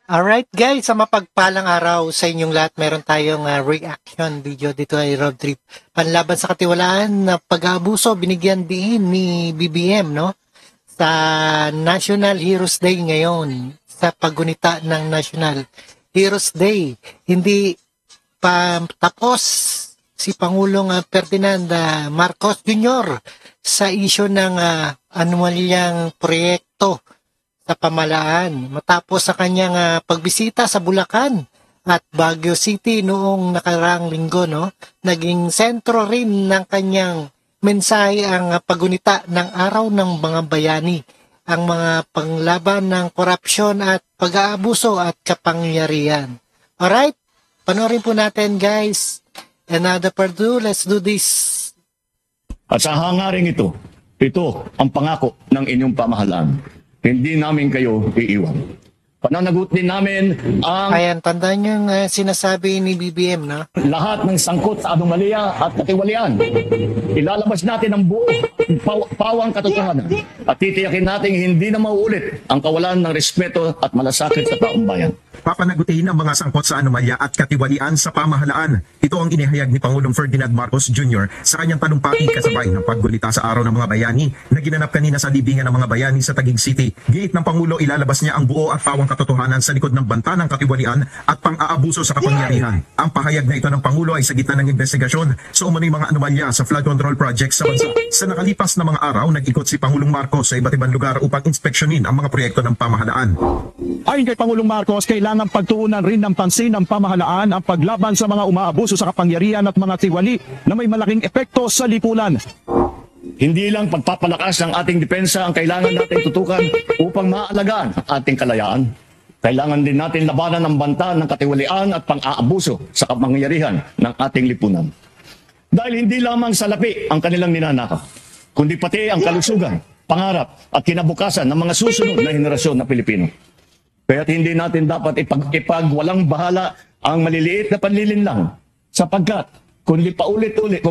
Alright guys, sa mapagpalang araw sa inyong lahat, meron tayong reaction video dito ay Road Trip. Panlaban sa katiwalaan na pag-aabuso, binigyan din ni BBM, no? Sa National Heroes Day ngayon, sa paggunita ng National Heroes Day. Hindi pa tapos si Pangulong Ferdinand Marcos Jr. sa isyu ng anumalyang proyekto sa pamahalaan matapos sa kanyang pagbisita sa Bulacan at Baguio City noong nakaraang linggo, no? Naging sentro rin ng kanyang mensahe ang paggunita ng Araw ng Mga Bayani, ang mga panglaban ng korupsyon at pag-aabuso at kapangyarihan. Alright, panoorin po natin guys. Another Purdue, let's do this. At sa hangaring ito ang pangako ng inyong pamahalaan. Hindi namin kayo iiwan. Pananagot din namin ang Ayan, tandaan yung sinasabi ni BBM, no? lahat ng sangkot sa anomalya at katiwalian. Ilalabas natin ang buo pawang katotohanan at titiyakin natin hindi na mauulit ang kawalan ng respeto at malasakit sa taong bayan. Papanagutin ang mga sangkot sa anomalya at katiwalian sa pamahalaan. Ito ang inihayag ni Pangulong Ferdinand Marcos Jr. sa kanyang talumpati kasabay ng paggunita sa Araw ng Mga Bayani na ginanap kanina sa libingan ng mga bayani sa Taguig City. Giit ng Pangulo, ilalabas niya ang buo at pawang katotohanan sa likod ng banta ng katiwalian at pang-aabuso sa kapangyarihan. Ang pahayag na ito ng Pangulo ay sa gitna ng investigasyon sa umano'y mga anomalya sa flood control projects sa bansa. Sa nakalipas na mga araw, nag-ikot si Pangulong Marcos sa iba't ibang lugar upang inspeksyonin ang mga proyekto ng pamahalaan. Ayon kay Pangulong Marcos, kailangan pagtuunan rin ng pansin ng pamahalaan ang paglaban sa mga umaabuso sa kapangyarihan at mga tiwali na may malaking epekto sa lipunan. Hindi lang pagpapalakas ng ating depensa ang kailangan natin tutukan upang maalagaan ang ating kalayaan. Kailangan din natin labanan ang banta ng katiwalian at pang-aabuso sa kapangyarihan ng ating lipunan. Dahil hindi lamang salapi ang kanilang ninanakaw, kundi pati ang kalusugan, pangarap at kinabukasan ng mga susunod na henerasyon na Pilipino. Kaya't hindi natin dapat ipagwalang bahala ang maliliit na panlilinlang sapagkat kung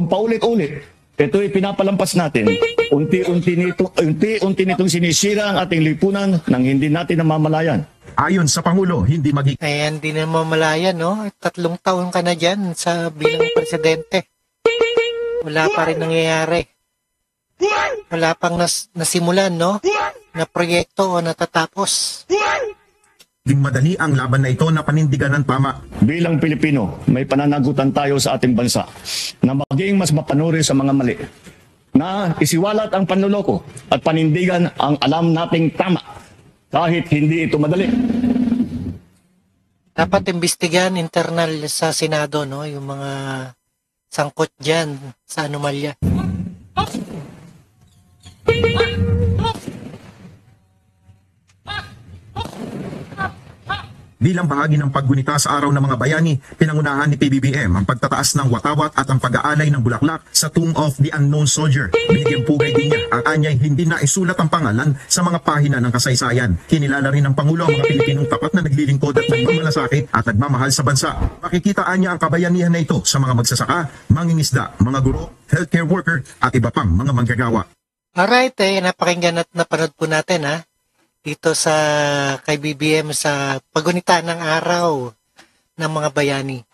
paulit-ulit, ito'y pinapalampas natin, unti-unti nitong sinisira ang ating lipunan nang hindi natin namamalayan. Ayon sa Pangulo, hindi magiging Ayan, di na mamalayan, no? 3 taon ka na dyan sa bilang presidente. Wala pa rin nangyayari. Wala pang nasimulan, no? Na proyekto o natatapos. madali ang laban na ito na panindigan ng tama. Bilang Pilipino, may pananagutan tayo sa ating bansa na maging mas mapanuri sa mga mali, na isiwalat ang panloloko at panindigan ang alam nating tama kahit hindi ito madali. Dapat imbestigahan internal sa Senado, no? Yung mga sangkot dyan sa anomalya. Bilang bahagi ng paggunita sa Araw ng Mga Bayani, pinangunahan ni PBBM ang pagtataas ng watawat at ang pag-aalay ng bulaklak sa Tomb of the Unknown Soldier. Binigyang pugay din niya ang anyay hindi na isulat ang pangalan sa mga pahina ng kasaysayan. Kinilala rin ng Pangulo ang mga Pilipinong tapat na naglilingkod at nagmamalasakit at nagmamahal sa bansa. Makikitaan niya ang kabayanihan na ito sa mga magsasaka, mangingisda, mga guro, healthcare worker at iba pang mga manggagawa. Alright, napakinggan at napanood po natin, ha? Dito sa kay BBM sa paggunita ng Araw ng Mga Bayani.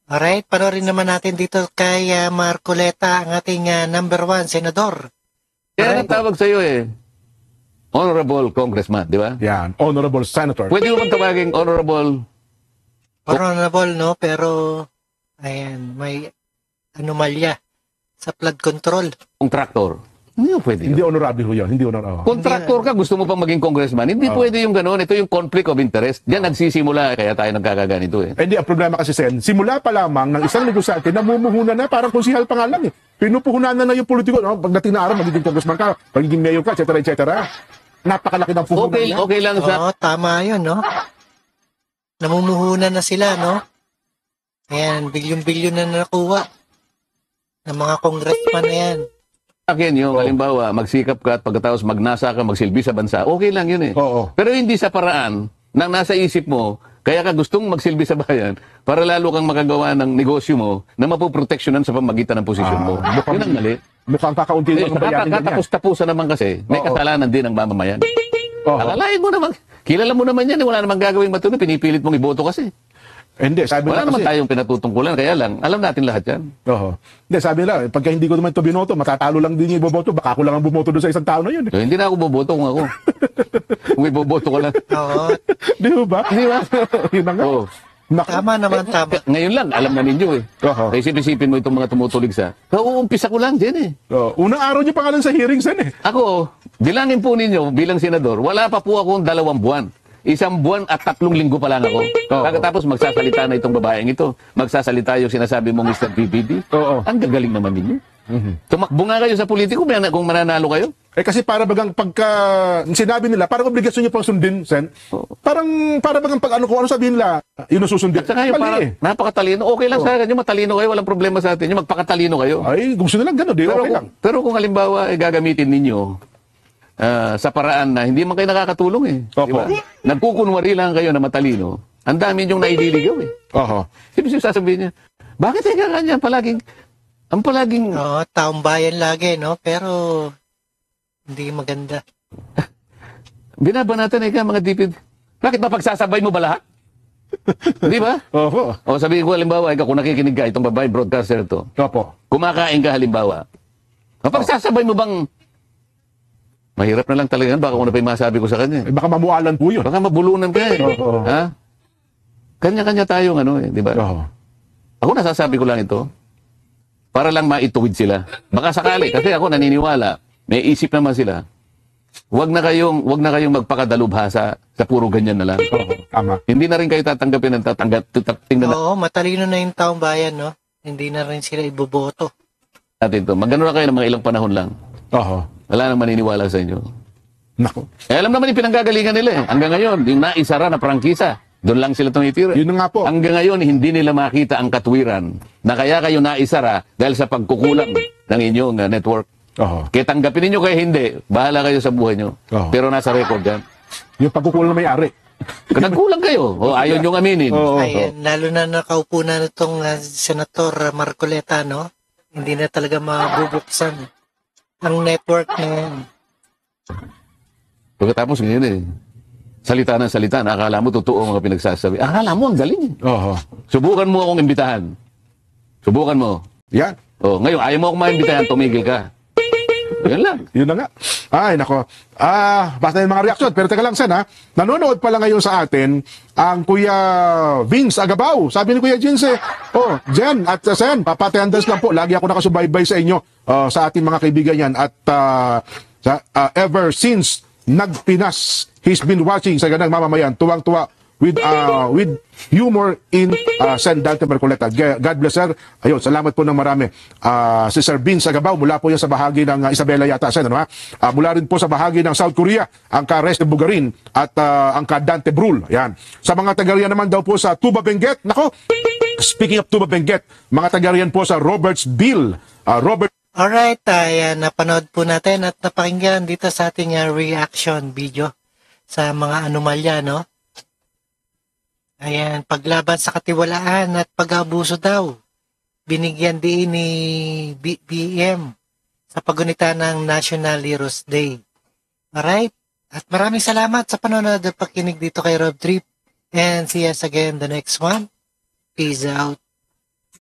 Alright, panoorin naman natin dito kay Marcoleta, ang ating number 1 senador. Kaya ang tawag sa iyo Honorable Congressman, di ba? Yan, Honorable Senator. Pwede mo bang tawaging Honorable? Honorable, no? Pero, ayan, may anomalya sa flood control. Contractor. Hindi pwede Hindi yun. honorable ho yun. Hindi honorable. Contractor ka, gusto mo pang maging congressman. Hindi pwede yung gano'n. Ito yung conflict of interest. Diyan nagsisimula, kaya tayo nagkakaganito eh. Hindi, ang problema kasi, Sen, simula pa lamang ng isang negosyante, namumuhunan na, parang konsihal pa nga lang eh. Pinupuhunan na yung politiko. No? Pagdating na araw, magiging congressman ka, magiging mayor ka, etc. etc. Napakalaki ng puhunan niya. Okay lang sa... Oo, tama yun, no? Namumuhunan na sila, no? Ayan, bilyon-bilyon na nakuha ng mga congressman na yan. Akin yung halimbawa, magsikap ka at pagkatapos magnasa ka, magsilbi sa bansa, okay lang yun eh. Oo. Pero hindi sa paraan nang nasa isip mo, kaya ka gustong magsilbi sa bayan para lalo kang makagawa ng negosyo mo na mapoproteksyonan sa pamagitan ng posisyon mo. Yun ang mali. Mukhang kakaunti lang ang bayanin niya. Katapos-tapusan naman kasi, may kasalanan din ang mamamayan. Alalayan mo naman, Kilala mo naman yan, wala namang gagawing matino, pinipilit mong iboto kasi. Hindi, sabi Wala nila naman kasi, tayong pinatutungkulan, kaya lang, alam natin lahat yan. Oo. Hindi, sabi nila, pagka hindi ko naman ito binoto, matatalo lang din yung iboboto, baka ako lang ang bumoto doon sa isang tao na yun. So, hindi na ako boboto kung ako. Kung iboboto ka lang. Oo, Di ba? Di ba? Yun na nga. Oo. Naku. tama naman, tama. Ngayon lang, alam na ninyo eh. Oo. Kaya isipin mo itong mga tumutulig sa, kauumpisa ko lang din eh. Oo. Unang araw niyo pangalan sa hearing, Sen eh. Ako, bilangin po ninyo bilang senador, wala pa po akong 2 buwan. 1 buwan at 3 linggo pa lang ako. Oo. Pagkatapos magsasalita na itong babaeng ito, magsasalita yung sinasabi mong Mr. PBB. Oo. Ang gagaling naman ninyo. Tumakbo nga kayo sa politiko kung mananalo kayo. Eh kasi para bagang pagka sinabi nila, parang obligasyon niyo pang sundin, Sen. Para bagang pag ano kung ano sabihin nila, yun ang susundin. At saka yung Mali parang eh. napakatalino. Okay lang sa akin yung matalino kayo, walang problema sa atin. Yung magpakatalino kayo. Ay, gusto nila gano'n, di Pero, okay lang. pero kung halimbawa gagamitin ninyo sa paraan na hindi man kayo nakakatulong eh. Di ba? Opo. Nagkukunwari lang kayo na matalino. Ang dami yung naililigaw eh. Oho. Sino sasabihin niya, bakit ikaw kanya ang palaging, Oo, taong bayan lagi, no? Pero, hindi maganda. binabanatan ikaw mga dipid. Bakit ba pagsasabay mo ba lahat? Di ba? Oho. O sabihin ko halimbawa, ikaw kung nakikinig ka, itong babae broadcaster to, Opo. kumakain ka halimbawa, pagsasabay mo bang, mahirap na lang talaga yan, baka kung ano pa yung masabi ko sa kanya. Eh, baka mamualan po yun. Baka mabulunan ka eh. Oo. Ha? Kanya-kanya tayong ano eh, di ba? Oho. Ako nasasabi ko lang ito, para lang maituwid sila. Baka sakali, kasi ako naniniwala, may isip naman sila. Huwag na kayong magpakadalubhasa sa puro ganyan na lang. Oho. Tama. Hindi na rin kayo tatanggapin ng tingnan Oo, matalino na yung taong bayan, no? Hindi na rin sila iboboto. natin to. Magano na kayo ng mga ilang panahon lang. Oho. Wala nang maniniwala sa inyo. Nako. Eh, alam naman yung pinanggagalingan nila eh. Hanggang ngayon, yung naisara na prangkisa, doon lang sila tumitira. Yun na nga po. Hanggang ngayon, hindi nila makita ang katwiran na kaya kayo naisara dahil sa pagkukulang ng inyong network. Oho. Kaya tanggapin ninyo kaya hindi, bahala kayo sa buhay nyo. Oo. Pero nasa record yan. Yung pagkukulang na may-ari. Nagkulang kayo, o ayaw nyo aminin. Oo. Ayan, lalo na nakaupo na itong Senator Marcoleta, no? Hindi na talaga mabubuksan ang network na yan. Pagkatapos ngayon eh, salita ng salita, na akala mo totoo ang mga pinagsasabi. Akala mo ang galing. Oho. Subukan mo akong imbitahan. Subukan mo. Yan. Oh, ngayon, ayaw mo akong maimbitahan, tumigil ka. Yan lang. Yun na nga. Ay, nako. Basta yung mga reaksyon. Pero teka lang, Sen, ha? Nanonood pala ngayon sa atin ang Kuya Vince Agabaw. Sabi ni Kuya Vince, Jen at Sen, papateandas lang po. Lagi ako nakasubaybay sa inyo, sa ating mga kaibigan yan. At ever since nagpinas, he's been watching sa ganang mamamayan. Tuwang-tuwa with humor in San Dante Marcoleta. God bless, sir. Ayun, salamat po ng marami. Si Sir Vince Agabaw, mula po yan sa bahagi ng Isabela yata, Sen, ano, ha? Mula rin po sa bahagi ng South Korea, ang ka-Reste Bugarin at ang ka-Dante Brul. Yan. Sa mga taga-riyan naman daw po sa Tuba Benguet, nako, speaking of Tuba Benguet, mga taga-riyan po sa Robertsville, Robert Alright, ayan, napanood po natin at napakinggan dito sa ating reaction video sa mga anomalya, no? Ayan, paglaban sa katiwalaan at pag-abuso daw. Binigyan din ni BBM sa pagunita ng National Heroes Day. Alright? At maraming salamat sa panonood at pakinig dito kay Rob Trip. And see us again the next one. Peace out.